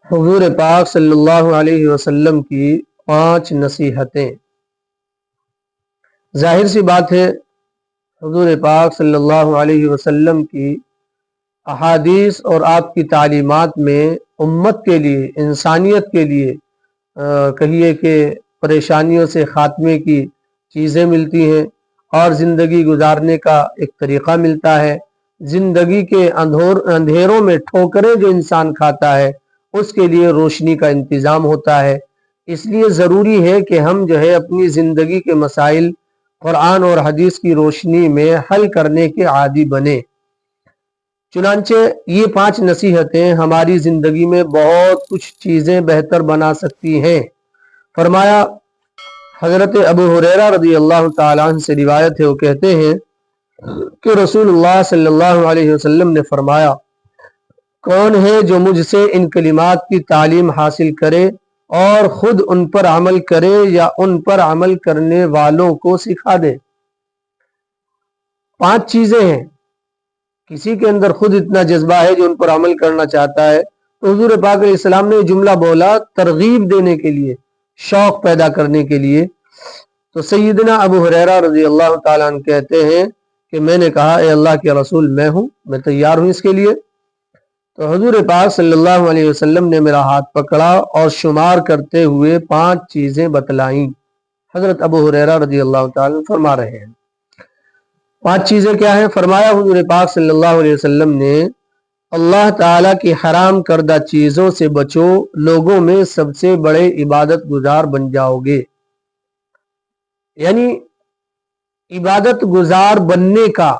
حضور پاک صلی اللہ علیہ وسلم کی 5 نصیحتیں۔ ظاہر سی بات ہے حضور پاک صلی اللہ علیہ وسلم کی احادیث اور آپ کی تعلیمات میں امت کے لیے، انسانیت کے لیے کہیے کہ پریشانیوں سے خاتمے کی چیزیں ملتی ہیں اور زندگی گزارنے کا ایک طریقہ ملتا ہے۔ زندگی کے اندھیروں میں ٹھوکریں جو انسان کھاتا ہے اس کے لیے روشنی کا انتظام ہوتا ہے۔ اس لیے ضروری ہے کہ ہم جو ہے اپنی زندگی کے مسائل قرآن اور حدیث کی روشنی میں حل کرنے کے عادی بنے۔ چنانچہ یہ 5 نصیحتیں ہماری زندگی میں بہت کچھ چیزیں بہتر بنا سکتی ہیں۔ فرمایا، حضرت ابو ہریرہ رضی اللہ تعالیٰ عنہ سے روایت ہے، وہ کہتے ہیں کہ رسول اللہ صلی اللہ علیہ وسلم نے فرمایا، کون ہے جو مجھ سے ان کلمات کی تعلیم حاصل کرے اور خود ان پر عمل کرے یا ان پر عمل کرنے والوں کو سکھا دے۔ 5 چیزیں ہیں۔ کسی کے اندر خود اتنا جذبہ ہے جو ان پر عمل کرنا چاہتا ہے تو حضور پاک علیہ السلام نے یہ جملہ بولا ترغیب دینے کے لیے، شوق پیدا کرنے کے لیے۔ تو سیدنا ابو ہریرہ رضی اللہ تعالیٰ عنہ کہتے ہیں کہ میں نے کہا، اے اللہ کے رسول، میں ہوں، میں تیار ہوں اس کے لیے۔ تو حضور پاک صلی اللہ علیہ وسلم نے میرا ہاتھ پکڑا اور شمار کرتے ہوئے 5 چیزیں بتلائیں۔ حضرت ابو ہریرہ رضی اللہ تعالیٰ فرما رہے ہیں 5 چیزیں کیا ہیں؟ فرمایا حضور پاک صلی اللہ علیہ وسلم نے، اللہ تعالیٰ کی حرام کردہ چیزوں سے بچو، لوگوں میں سب سے بڑے عبادت گزار بن جاؤ گے۔ یعنی عبادت گزار بننے کا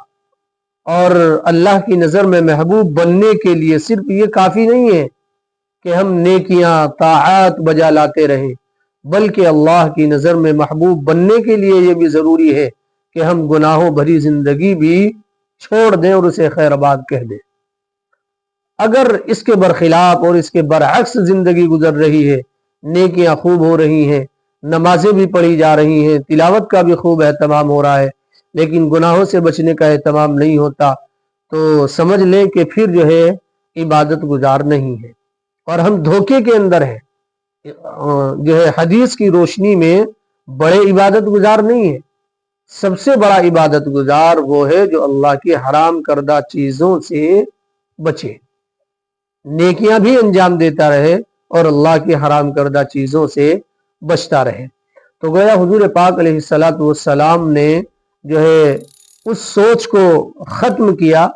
اور اللہ کی نظر میں محبوب بننے کے لیے صرف یہ کافی نہیں ہے کہ ہم نیکیاں طاعات بجا لاتے رہیں، بلکہ اللہ کی نظر میں محبوب بننے کے لیے یہ بھی ضروری ہے کہ ہم گناہوں بھری زندگی بھی چھوڑ دیں اور اسے خیر آباد کہہ دیں۔ اگر اس کے برخلاف اور اس کے برعکس زندگی گزر رہی ہے، نیکیاں خوب ہو رہی ہیں، نمازیں بھی پڑھی جا رہی ہیں، تلاوت کا بھی خوب اہتمام ہو رہا ہے، لیکن گناہوں سے بچنے کا اہتمام نہیں ہوتا، تو سمجھ لیں کہ پھر جو ہے عبادت گزار نہیں ہے اور ہم دھوکے کے اندر ہیں۔ جو ہے حدیث کی روشنی میں بڑے عبادت گزار نہیں ہے۔ سب سے بڑا عبادت گزار وہ ہے جو اللہ کی حرام کردہ چیزوں سے بچے، نیکیاں بھی انجام دیتا رہے اور اللہ کی حرام کردہ چیزوں سے بچتا رہے۔ تو گویا حضور پاک علیہ السلام نے جو ہے اس سوچ کو ختم کیا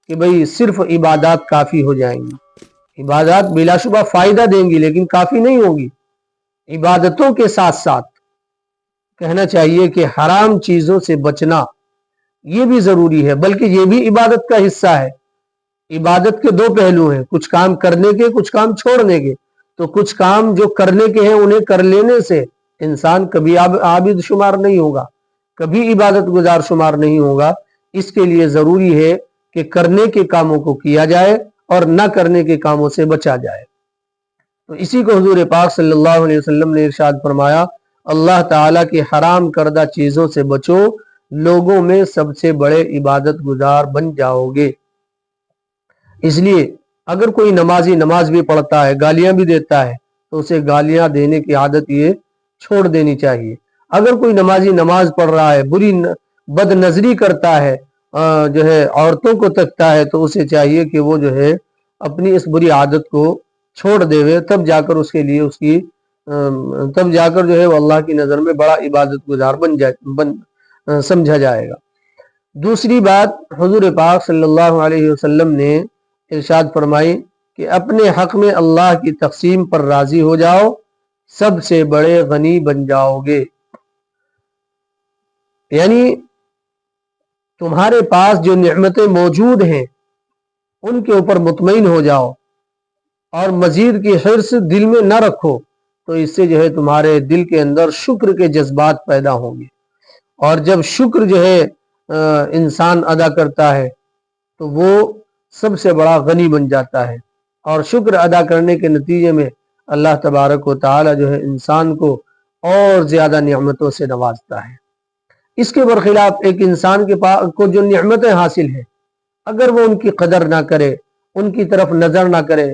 کہ بھئی صرف عبادات کافی ہو جائیں گی، عبادات بلا شبہ فائدہ دیں گی لیکن کافی نہیں ہوگی۔ عبادتوں کے ساتھ ساتھ کہنا چاہیے کہ حرام چیزوں سے بچنا یہ بھی ضروری ہے، بلکہ یہ بھی عبادت کا حصہ ہے۔ عبادت کے 2 پہلو ہیں، کچھ کام کرنے کے، کچھ کام چھوڑنے کے۔ تو کچھ کام جو کرنے کے ہیں انہیں کر لینے سے انسان کبھی عابد شمار نہیں ہوگا، کبھی عبادت گزار شمار نہیں ہوگا۔ اس کے لیے ضروری ہے کہ کرنے کے کاموں کو کیا جائے اور نہ کرنے کے کاموں سے بچا جائے۔ تو اسی کو حضور پاک صلی اللہ علیہ وسلم نے ارشاد فرمایا، اللہ تعالیٰ کی حرام کردہ چیزوں سے بچو، لوگوں میں سب سے بڑے عبادت گزار بن جاؤ گے۔ اس لیے اگر کوئی نمازی نماز بھی پڑھتا ہے، گالیاں بھی دیتا ہے، تو اسے گالیاں دینے کی عادت یہ چھوڑ دینی چاہیے۔ اگر کوئی نمازی نماز پڑھ رہا ہے، بد نظری کرتا ہے، جو ہے عورتوں کو تکتا ہے، تو اسے چاہیے کہ وہ جو ہے اپنی اس بری عادت کو چھوڑ دے، تب جا کر اس کے لیے تب جا کر جو ہے وہ اللہ کی نظر میں بڑا عبادت گزار سمجھا جائے گا۔ دوسری بات، حضور پاک صلی اللہ علیہ وسلم نے ارشاد فرمائی کہ اپنے حق میں اللہ کی تقسیم پر راضی ہو جاؤ، سب سے بڑے غنی بن جاؤ گے۔ یعنی تمہارے پاس جو نعمتیں موجود ہیں ان کے اوپر مطمئن ہو جاؤ اور مزید کی حرص دل میں نہ رکھو، تو اس سے جو ہے تمہارے دل کے اندر شکر کے جذبات پیدا ہوں گے، اور جب شکر جو ہے انسان ادا کرتا ہے تو وہ سب سے بڑا غنی بن جاتا ہے، اور شکر ادا کرنے کے نتیجے میں اللہ تبارک و تعالی جو ہے انسان کو اور زیادہ نعمتوں سے نوازتا ہے۔ اس کے برخلاف ایک انسان کے پاس کو جو نعمتیں حاصل ہیں، اگر وہ ان کی قدر نہ کرے، ان کی طرف نظر نہ کرے،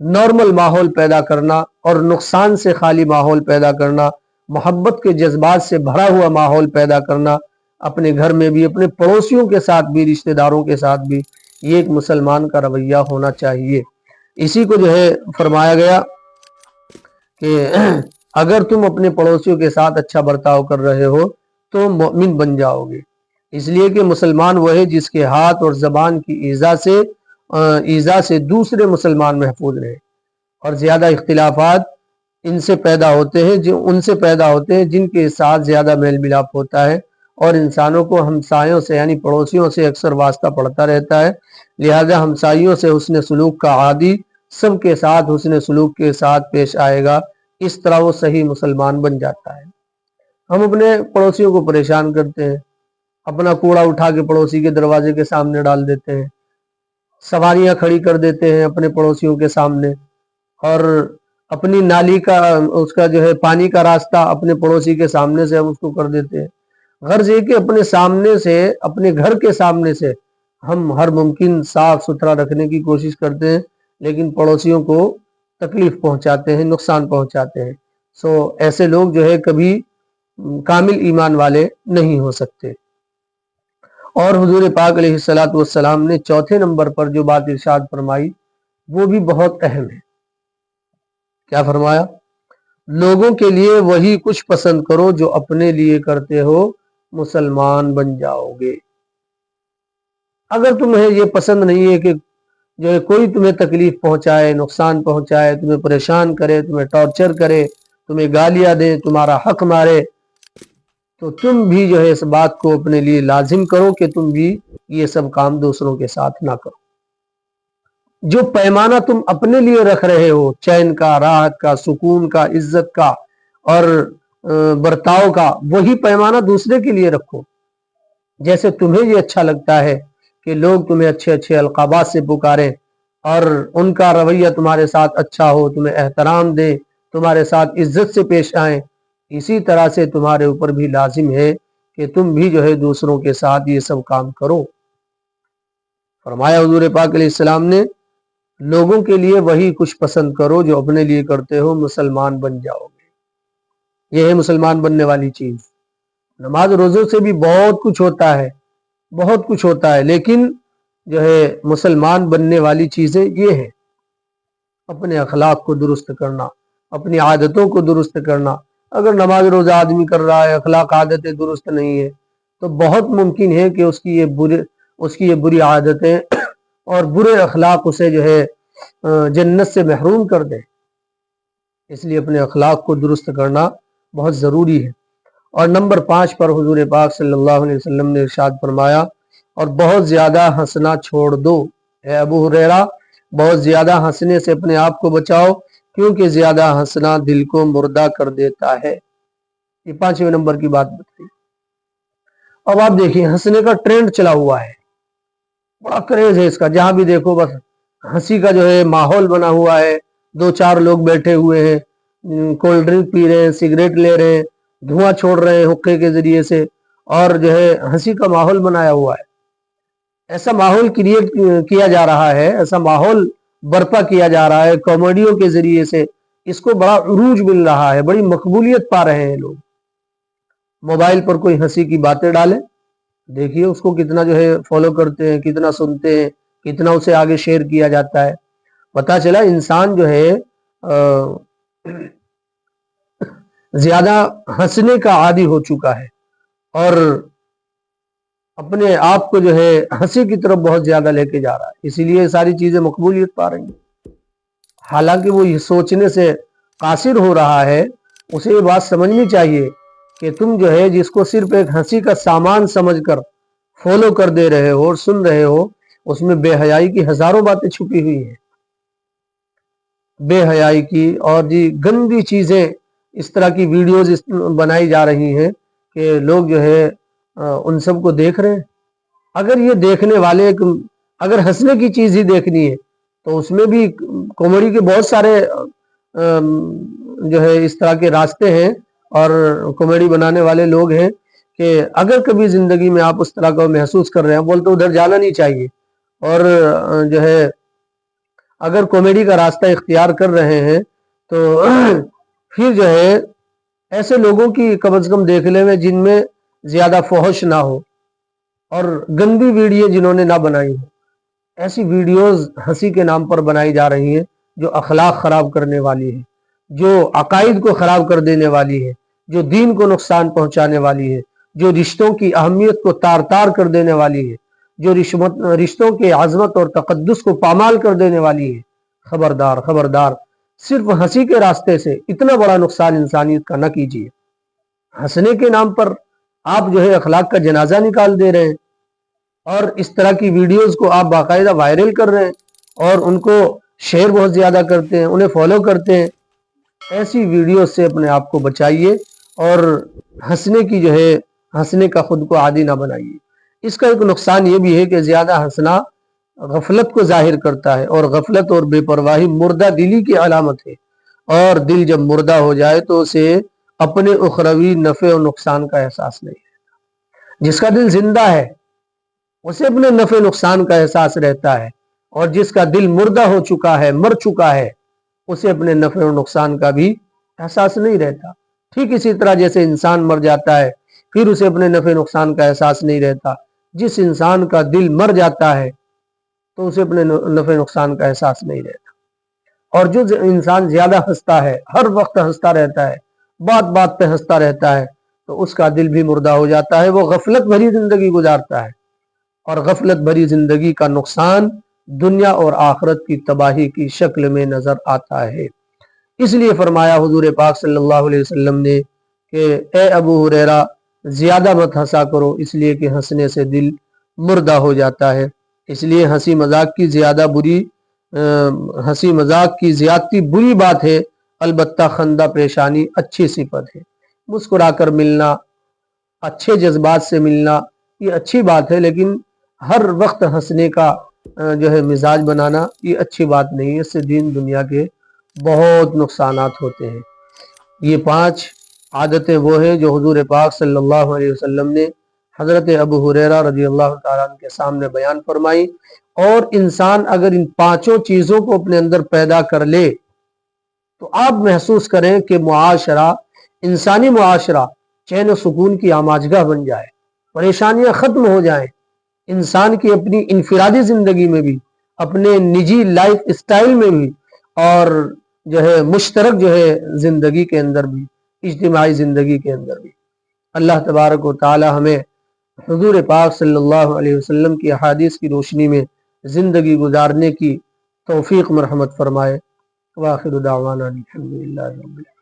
نارمل ماحول پیدا کرنا اور نقصان سے خالی ماحول پیدا کرنا، محبت کے جذبات سے بھرا ہوا ماحول پیدا کرنا، اپنے گھر میں بھی، اپنے پڑوسیوں کے ساتھ بھی، رشتہ داروں کے ساتھ بھی، یہ ایک مسلمان کا رویہ ہونا چاہیے۔ اسی کو فرمایا گیا کہ اگر تم اپنے پڑوسیوں کے ساتھ اچھا برتاؤ کر رہے ہو تو مومن بن جاؤ گے، اس لیے کہ مسلمان وہ ہے جس کے ہاتھ اور زبان کی ایذا سے دوسرے مسلمان محفوظ رہے، اور زیادہ اختلافات ان سے پیدا ہوتے ہیں جن کے ساتھ زیادہ میل ملاپ ہوتا ہے، اور انسانوں کو ہمسایوں سے یعنی پڑوسیوں سے اکثر واسطہ پڑتا رہتا ہے، لہذا ہمسایوں سے حسن سلوک کا عادی سب کے ساتھ حسن سلوک کے ساتھ پیش آئے گا، اس طرح وہ صحیح مسلمان بن جاتا ہے۔ ہم اپنے پڑوسیوں کو پریشان کرتے ہیں، اپنا کوڑا اٹھا کے پڑوسی کے دروازے کے سامنے ڈال دیتے ہیں، سواریاں کھڑی کر دیتے ہیں اپنے پڑوسیوں کے سامنے، اور اپنی نالی کا اس کا پانی کا راستہ اپنے پڑوسی کے سامنے سے ہم اس کو کر دیتے ہیں۔ غرض یہ کہ اپنے سامنے سے، اپنے گھر کے سامنے سے ہم ہر ممکن صاف ستھرا رکھنے کی کوشش کرتے ہیں، لیکن پڑوسیوں کو تکلیف پہنچاتے ہیں، نقصان پہنچاتے ہیں۔ ایسے لوگ کبھی کامل ایمان والے نہیں ہو سکتے۔ اور حضور پاک علیہ الصلوۃ والسلام نے چوتھے نمبر پر جو بات ارشاد فرمائی وہ بھی بہت اہم ہے۔ کیا فرمایا؟ لوگوں کے لیے وہی کچھ پسند کرو جو اپنے لیے کرتے ہو، مسلمان بن جاؤ گے۔ اگر تمہیں یہ پسند نہیں ہے کہ کوئی تمہیں تکلیف پہنچائے، نقصان پہنچائے، تمہیں پریشان کرے، تمہیں ٹارچر کرے، تمہیں گالیاں دے، تمہارا حق مارے، تو تم بھی اس بات کو اپنے لیے لازم کرو کہ تم بھی یہ سب کام دوسروں کے ساتھ نہ کرو۔ جو پیمانہ تم اپنے لیے رکھ رہے ہو، چین کا، راحت کا، سکون کا، عزت کا اور برتاؤ کا، وہی پیمانہ دوسرے کے لیے رکھو۔ جیسے تمہیں یہ اچھا لگتا ہے کہ لوگ تمہیں اچھے اچھے القابات سے پکاریں اور ان کا رویہ تمہارے ساتھ اچھا ہو، تمہیں احترام دیں، تمہارے ساتھ عزت سے پیش آئیں، اسی طرح سے تمہارے اوپر بھی لازم ہے کہ تم بھی دوسروں کے ساتھ یہ سب کام کرو۔ فرمایا حضور پاک علیہ السلام نے، لوگوں کے لیے وہی کچھ پسند کرو جو اپنے لیے کرتے ہو، مسلمان بن جاؤ گے۔ یہ ہے مسلمان بننے والی چیز۔ نماز روزوں سے بھی بہت کچھ ہوتا ہے، بہت کچھ ہوتا ہے، لیکن مسلمان بننے والی چیزیں یہ ہے، اپنے اخلاق کو درست کرنا، اپنی عادتوں کو درست کرنا۔ اگر نماز روزہ آدمی کر رہا ہے، اخلاق عادتیں درست نہیں ہے، تو بہت ممکن ہے کہ اس کی یہ بری عادتیں اور برے اخلاق اسے جنت سے محروم کر دیں۔ اس لیے اپنے اخلاق کو درست کرنا بہت ضروری ہے۔ اور نمبر 5 پر حضور پاک صلی اللہ علیہ وسلم نے ارشاد فرمایا، اور بہت زیادہ ہنسنا چھوڑ دو۔ اے ابو ہریرہ، بہت زیادہ ہنسنے سے اپنے آپ کو بچاؤ، کیونکہ زیادہ ہنسنا دل کو مردہ کر دیتا ہے۔ یہ 5ویں نمبر کی بات بتائی۔ اب آپ دیکھیں، ہنسنے کا ٹرینڈ چلا ہوا ہے، بڑا کریز ہے اس کا، جہاں بھی دیکھو بس ہنسی کا ماحول بنا ہوا ہے۔ 2-4 لوگ بیٹھے ہوئے ہیں، کولڈ ڈرنک پی رہے ہیں، سگریٹ لے رہے ہیں، دھواں چھوڑ رہے ہیں حقے کے ذریعے سے، اور ہنسی کا ماحول بنایا ہوا ہے۔ ایسا ماحول کریٹ کیا جا رہا ہے، ایسا ماحول برپا کیا جا رہا ہے کامیڈیوں کے ذریعے سے، اس کو بڑا عروج مل رہا ہے، بڑی مقبولیت پا رہے ہیں لوگ۔ موبائل پر کوئی ہنسی کی باتیں ڈالیں، دیکھیے اس کو کتنا فالو کرتے ہیں، کتنا سنتے ہیں، کتنا اسے آگے شیئر کیا جاتا ہے۔ پتا چلا انسان زیادہ ہنسنے کا عادی ہو چکا ہے، اور اپنے آپ کو ہنسی کی طرف بہت زیادہ لے کے جا رہا ہے، اسی لیے ساری چیزیں مقبولیت پا رہی ہیں۔ حالانکہ وہ یہ سوچنے سے قاصر ہو رہا ہے، اسے یہ بات سمجھنی چاہیے کہ تم جس کو صرف ایک ہنسی کا سامان سمجھ کر فالو کر دے رہے ہو اور سن رہے ہو، اس میں بے حیائی کی ہزاروں باتیں چھپی ہوئی ہیں، بے حیائی کی اور گندی چیزیں، اس طرح کی ویڈیوز بنائی جا رہی ہیں کہ لوگ ان سب کو دیکھ رہے ہیں۔ اگر یہ دیکھنے والے اگر ہنسنے کی چیز ہی دیکھنی ہے تو اس میں بھی کامیڈی کے بہت سارے اس طرح کے راستے ہیں اور کامیڈی بنانے والے لوگ ہیں کہ اگر کبھی زندگی میں آپ اس طرح کا محسوس کر رہے ہیں، بولتے ادھر جانا نہیں چاہیے، اور اگر کامیڈی کا راستہ اختیار کر رہے ہیں تو پھر جو ہے ایسے لوگوں کی کم از کم دیکھ لیں جن میں زیادہ فحش نہ ہو اور گندی ویڈیو جنہوں نے نہ بنائی ہو. ایسی ویڈیوز ہنسی کے نام پر بنائی جا رہی ہیں جو اخلاق خراب کرنے والی ہے، جو عقائد کو خراب کر دینے والی ہے، جو دین کو نقصان پہنچانے والی ہے، جو رشتوں کی اہمیت کو تار تار کر دینے والی ہے، جو رشتوں کے عظمت اور تقدس کو پامال کر دینے والی ہے. خبردار خبردار، صرف ہنسی کے راستے سے اتنا بڑا نقصان انسانیت کا نہ کیجیے. ہنسنے کے نام پر آپ جو ہے اخلاق کا جنازہ نکال دے رہے ہیں اور اس طرح کی ویڈیوز کو آپ باقاعدہ وائرل کر رہے ہیں اور ان کو شیئر بہت زیادہ کرتے ہیں، انہیں فالو کرتے ہیں. ایسی ویڈیوز سے اپنے آپ کو بچائیے اور ہنسنے کا خود کو عادی نہ بنائیے. اس کا ایک نقصان یہ بھی ہے کہ زیادہ ہنسنا غفلت کو ظاہر کرتا ہے، اور غفلت اور بے پرواہی مردہ دلی کی علامت ہے، اور دل جب مردہ ہو جائے تو اسے اپنے اخروی نفع و نقصان کا احساس نہیں ہے. جس کا دل زندہ ہے اسے اپنے نفع نقصان کا احساس رہتا ہے، اور جس کا دل مردہ ہو چکا ہے، مر چکا ہے، اسے اپنے نفع و نقصان کا بھی احساس نہیں رہتا. ٹھیک اسی طرح جیسے انسان مر جاتا ہے پھر اسے اپنے نفع نقصان کا احساس نہیں رہتا، جس انسان کا دل مر جاتا ہے تو اسے اپنے نفع نقصان کا احساس نہیں رہتا. اور جو انسان زیادہ ہنستا ہے، ہر وقت ہنستا رہتا ہے، بات بات پہ ہنستا رہتا ہے، تو اس کا دل بھی مردہ ہو جاتا ہے. وہ غفلت بھری زندگی گزارتا ہے، اور غفلت بھری زندگی کا نقصان دنیا اور آخرت کی تباہی کی شکل میں نظر آتا ہے. اس لیے فرمایا حضور پاک صلی اللہ علیہ وسلم نے کہ اے ابو ہریرہ زیادہ مت ہنسا کرو، اس لیے کہ ہنسنے سے دل مردہ ہو جاتا ہے. اس لیے ہنسی مذاق کی زیادتی بری بات ہے، البتہ خندہ پریشانی اچھی صفت ہے. مسکرا کر ملنا، اچھے جذبات سے ملنا یہ اچھی بات ہے، لیکن ہر وقت ہنسنے کا جو ہے مزاج بنانا یہ اچھی بات نہیں ہے. اس سے دین دنیا کے بہت نقصانات ہوتے ہیں. یہ 5 عادتیں وہ ہیں جو حضور پاک صلی اللہ علیہ وسلم نے حضرت ابو ہریرہ رضی اللہ تعالیٰ عنہ کے سامنے بیان فرمائی. اور انسان اگر ان 5 چیزوں کو اپنے اندر پیدا کر لے تو آپ محسوس کریں کہ انسانی معاشرہ چین و سکون کی آماجگاہ بن جائے، پریشانیاں ختم ہو جائیں. انسان کی اپنی انفرادی زندگی میں بھی، اپنے نجی لائف اسٹائل میں بھی، اور جو ہے مشترک جو ہے زندگی کے اندر بھی، اجتماعی زندگی کے اندر بھی. اللہ تبارک و تعالی ہمیں حضور پاک صلی اللہ علیہ وسلم کی احادیث کی روشنی میں زندگی گزارنے کی توفیق مرحمت فرمائے. وآخر دعوانا الحمدللہ رب العالمین.